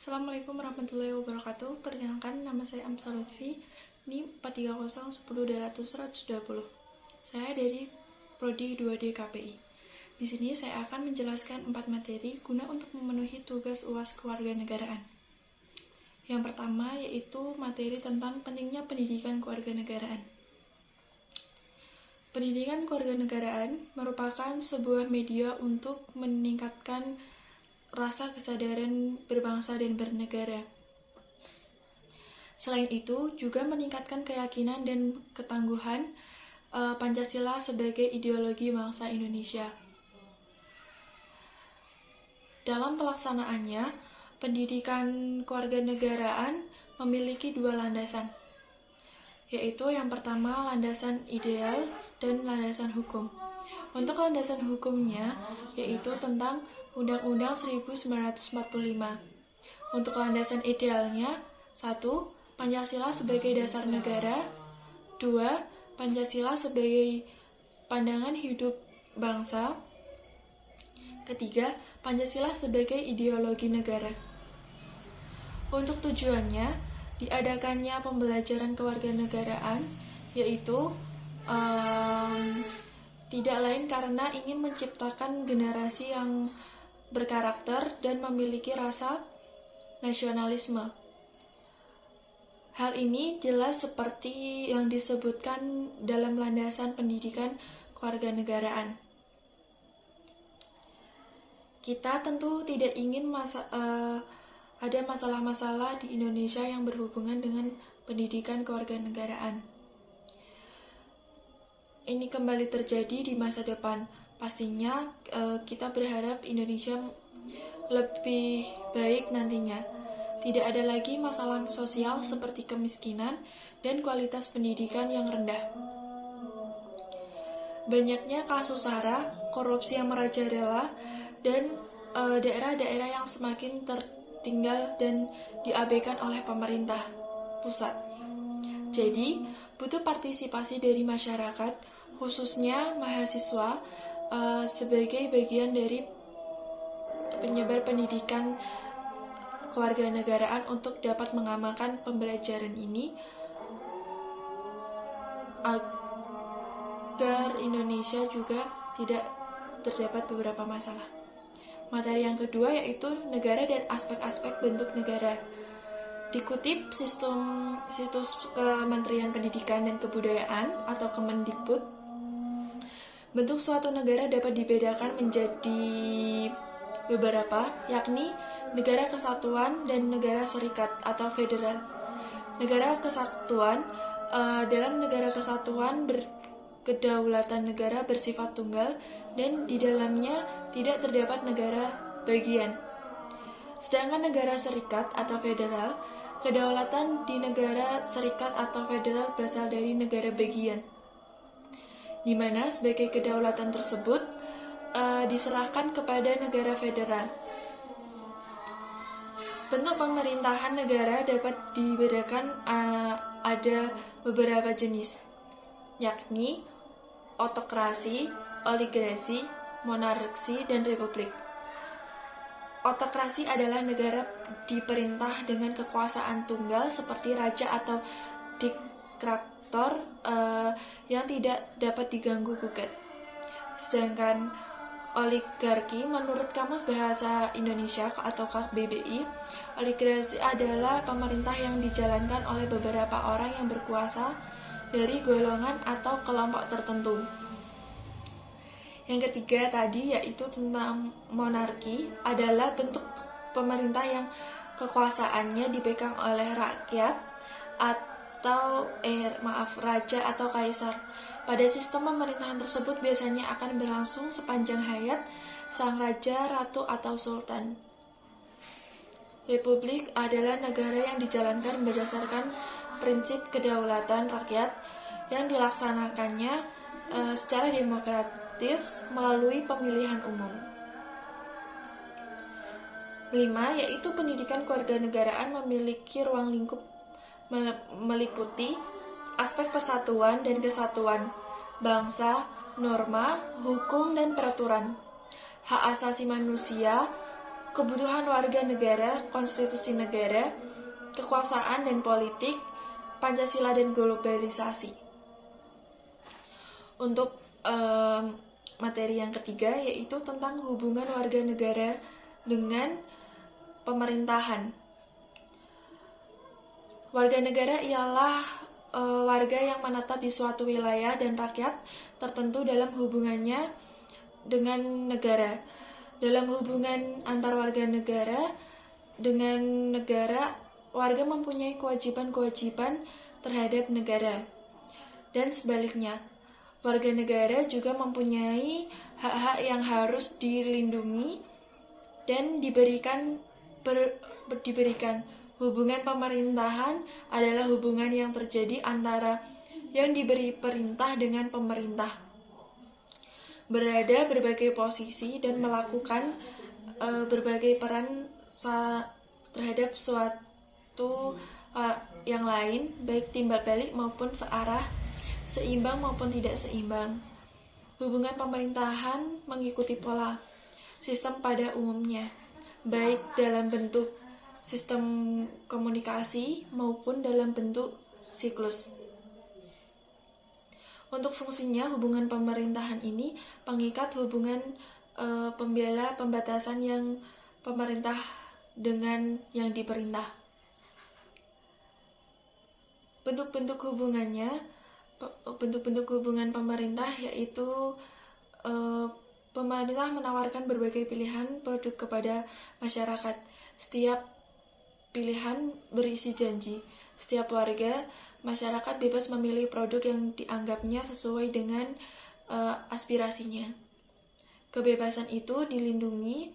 Assalamualaikum warahmatullahi wabarakatuh. Perkenalkan, nama saya Amsal Lutfi, NIM 43010-100-120. Saya dari Prodi 2D KPI. Di sini saya akan menjelaskan 4 materi guna untuk memenuhi tugas UAS kewarganegaraan. Yang pertama yaitu materi tentang pentingnya pendidikan kewarganegaraan. Pendidikan kewarganegaraan merupakan sebuah media untuk meningkatkan rasa kesadaran berbangsa dan bernegara. Selain itu, juga meningkatkan keyakinan dan ketangguhan Pancasila sebagai ideologi bangsa Indonesia. Dalam pelaksanaannya, pendidikan kewarganegaraan memiliki 2 landasan, yaitu yang pertama landasan ideal dan landasan hukum. Untuk landasan hukumnya, yaitu tentang Undang-Undang 1945. Untuk landasan idealnya, 1. Pancasila sebagai dasar negara. 2. Pancasila sebagai pandangan hidup bangsa. Ketiga, Pancasila sebagai ideologi negara. Untuk tujuannya, diadakannya pembelajaran kewarganegaraan, yaitu tidak lain karena ingin menciptakan generasi yang berkarakter dan memiliki rasa nasionalisme. Hal ini jelas seperti yang disebutkan dalam landasan pendidikan kewarganegaraan. Kita tentu tidak ingin ada masalah-masalah di Indonesia yang berhubungan dengan pendidikan kewarganegaraan. Ini kembali terjadi di masa depan. Pastinya kita berharap Indonesia lebih baik nantinya. Tidak ada lagi masalah sosial seperti kemiskinan dan kualitas pendidikan yang rendah. Banyaknya kasus SARA, korupsi yang merajalela, dan daerah-daerah yang semakin tertinggal dan diabaikan oleh pemerintah pusat. Jadi, butuh partisipasi dari masyarakat, khususnya mahasiswa, sebagai bagian dari penyebar pendidikan kewarganegaraan untuk dapat mengamalkan pembelajaran ini agar Indonesia juga tidak terdapat beberapa masalah. Materi yang kedua yaitu negara dan aspek-aspek bentuk negara. Dikutip situs Kementerian Pendidikan dan Kebudayaan atau Kemendikbud, bentuk suatu negara dapat dibedakan menjadi beberapa, yakni negara kesatuan dan negara serikat atau federal. Negara kesatuan, dalam negara kesatuan kedaulatan negara bersifat tunggal dan di dalamnya tidak terdapat negara bagian. Sedangkan negara serikat atau federal, kedaulatan di negara serikat atau federal berasal dari negara bagian, di mana sebagai kedaulatan tersebut diserahkan kepada negara federal. Bentuk pemerintahan negara dapat dibedakan ada beberapa jenis, yakni otokrasi, oligarki, monarki, dan republik. Otokrasi adalah negara diperintah dengan kekuasaan tunggal seperti raja atau diktator yang tidak dapat diganggu-gugat. Sedangkan oligarki, menurut Kamus Bahasa Indonesia atau KBBI, oligarki adalah pemerintah yang dijalankan oleh beberapa orang yang berkuasa dari golongan atau kelompok tertentu. Yang ketiga tadi yaitu tentang monarki, adalah bentuk pemerintah yang kekuasaannya dipegang oleh rakyat atau raja atau kaisar. Pada sistem pemerintahan tersebut biasanya akan berlangsung sepanjang hayat sang raja, ratu, atau sultan. Republik adalah negara yang dijalankan berdasarkan prinsip kedaulatan rakyat yang dilaksanakannya secara demokratis melalui pemilihan umum. 5. Yaitu pendidikan kewarganegaraan memiliki ruang lingkup meliputi aspek persatuan dan kesatuan bangsa, norma, hukum, dan peraturan, hak asasi manusia, kebutuhan warga negara, konstitusi negara, kekuasaan dan politik, Pancasila dan globalisasi. Untuk materi yang ketiga yaitu tentang hubungan warga negara dengan pemerintahan. Warga negara ialah warga yang menetap di suatu wilayah dan rakyat tertentu dalam hubungannya dengan negara. Dalam hubungan antar warga negara dengan negara, warga mempunyai kewajiban-kewajiban terhadap negara. Dan sebaliknya, warga negara juga mempunyai hak-hak yang harus dilindungi dan diberikan. Hubungan pemerintahan adalah hubungan yang terjadi antara yang diberi perintah dengan pemerintah. Berada berbagai posisi dan melakukan berbagai peran terhadap suatu yang lain, baik timbal balik maupun searah, seimbang maupun tidak seimbang. Hubungan pemerintahan mengikuti pola sistem pada umumnya, baik dalam bentuk sistem komunikasi maupun dalam bentuk siklus. Untuk fungsinya, hubungan pemerintahan ini pengikat hubungan pembela pembatasan yang pemerintah dengan yang diperintah. Bentuk-bentuk hubungan pemerintah yaitu pemerintah menawarkan berbagai pilihan produk kepada masyarakat. Setiap pilihan berisi janji. Setiap warga masyarakat bebas memilih produk yang dianggapnya sesuai dengan aspirasinya. Kebebasan itu dilindungi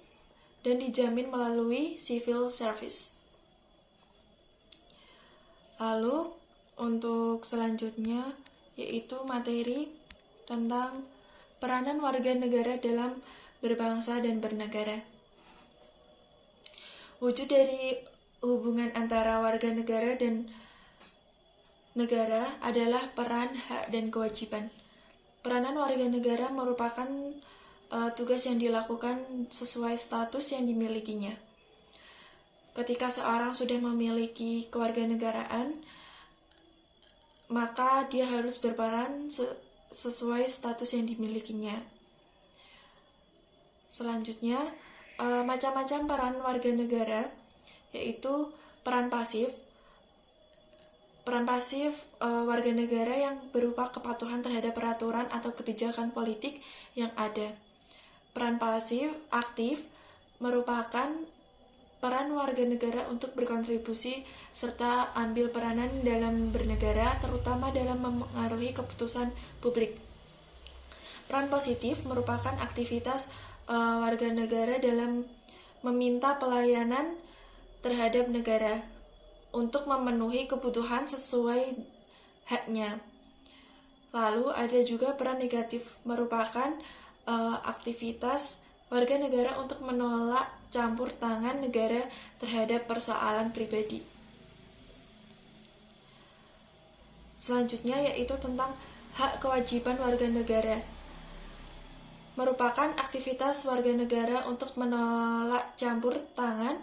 dan dijamin melalui civil service. Lalu untuk selanjutnya yaitu materi tentang peranan warga negara dalam berbangsa dan bernegara. Wujud dari hubungan antara warga negara dan negara adalah peran, hak, dan kewajiban. Peranan warga negara merupakan tugas yang dilakukan sesuai status yang dimilikinya. Ketika seorang sudah memiliki kewarganegaraan, maka dia harus berperan sesuai status yang dimilikinya. Selanjutnya, macam-macam peran warga negara, yaitu peran pasif. Peran pasif warga negara yang berupa kepatuhan terhadap peraturan atau kebijakan politik yang ada. Peran pasif aktif merupakan peran warga negara untuk berkontribusi serta ambil peranan dalam bernegara, terutama dalam memengaruhi keputusan publik. Peran positif merupakan aktivitas warga negara dalam meminta pelayanan terhadap negara untuk memenuhi kebutuhan sesuai haknya. Lalu ada juga peran negatif merupakan aktivitas warga negara untuk menolak campur tangan negara terhadap persoalan pribadi. Selanjutnya yaitu tentang hak kewajiban warga negara. Merupakan aktivitas warga negara untuk menolak campur tangan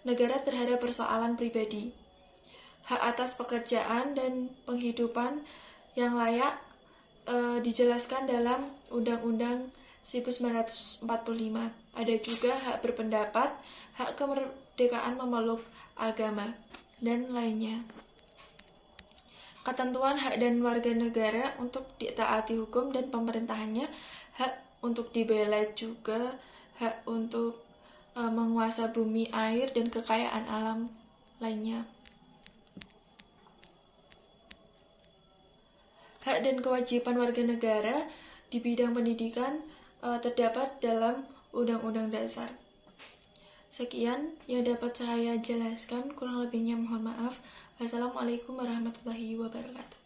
negara terhadap persoalan pribadi. Hak atas pekerjaan dan penghidupan yang layak dijelaskan dalam Undang-Undang 1945. Ada juga hak berpendapat, hak kemerdekaan memeluk agama, dan lainnya. Ketentuan hak dan warga negara untuk ditaati hukum dan pemerintahannya, hak untuk dibela juga, hak untuk menguasai bumi, air, dan kekayaan alam lainnya. Hak dan kewajiban warga negara di bidang pendidikan terdapat dalam Undang-Undang Dasar. Sekian yang dapat saya jelaskan, kurang lebihnya mohon maaf. Wassalamualaikum warahmatullahi wabarakatuh.